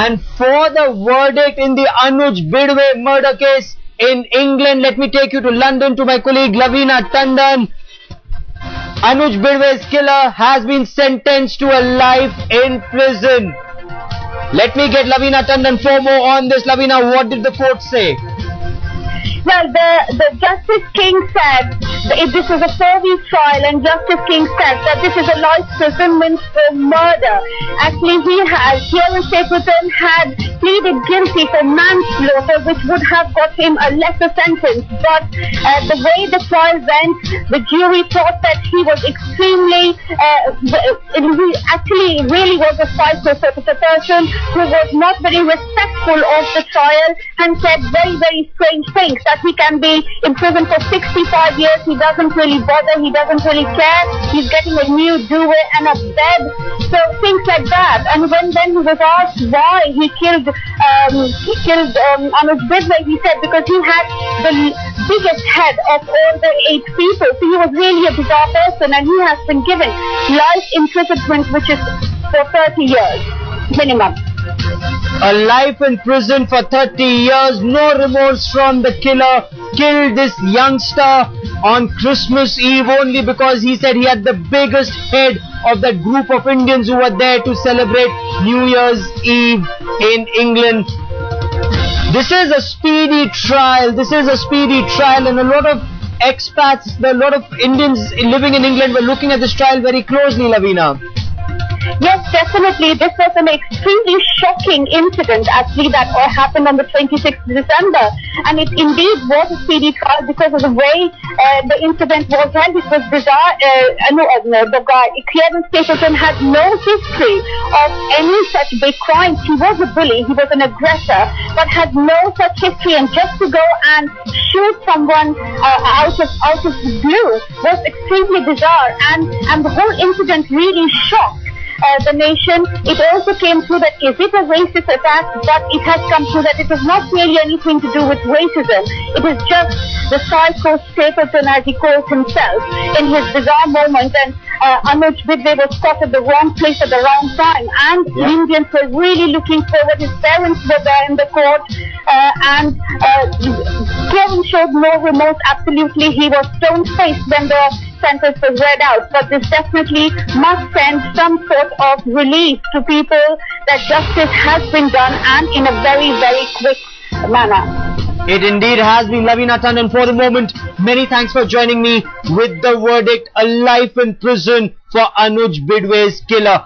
And for the verdict in the Anuj Bidve murder case in England, let me take you to London to my colleague Lavina Tandon. Anuj Bidve's killer has been sentenced to a life in prison. Let me get Lavina Tandon for more on this. Lavina, what did the court say? Well, the Justice King said this is a 4-week trial, and Justice King said that this is a life imprisonment for murder. Actually, Kieran Stapleton had pleaded guilty for manslaughter, which would have got him a lesser sentence. But the way the trial went, the jury thought that he was extremely, he actually really was a psycho sort of a person who was not very respectful of the trial and said very, very strange things. That he can be in prison for 65 years, he doesn't really bother, he doesn't really care, he's getting a new duvet and a bed, so things like that. And when then he was asked why he killed Anuj Bidve, he said because he had the biggest head of all the 8 people, so he was really a bizarre person, and he has been given life imprisonment, which is for 30 years minimum. A life in prison for 30 years, no remorse from the killer. Killed this youngster on Christmas Eve only because he said he had the biggest head of that group of Indians who were there to celebrate New Year's Eve in England. This is a speedy trial. This is a speedy trial, and a lot of expats, a lot of Indians living in England were looking at this trial very closely, Lavina. Yes, definitely. This was an extremely shocking incident actually that happened on the 26th of December. And it indeed was a speedy trial because of the way the incident was held. It was bizarre. The guy, Kieran Stapleton, had no history of any such big crimes. He was a bully, he was an aggressor, but had no such history. And just to go and shoot someone out of the blue was extremely bizarre. And the whole incident really shocked the nation. It also came through that is it a racist attack, but it has come through that it is not really anything to do with racism. It is just the psycho Stapleton, as he calls himself, in his bizarre moment. And Anuj Bidve was caught at the wrong place at the wrong time, and Indians were really looking forward. His parents were there in the court, and Kieran showed no remorse. Absolutely, he was stone-faced when the sentence was read out. But this definitely must send some sort of relief to people that justice has been done, and in a very, very quick manner. It indeed has been. Lavina Tandon, for the moment, many thanks for joining me with the verdict, a life in prison for Anuj Bidve's killer.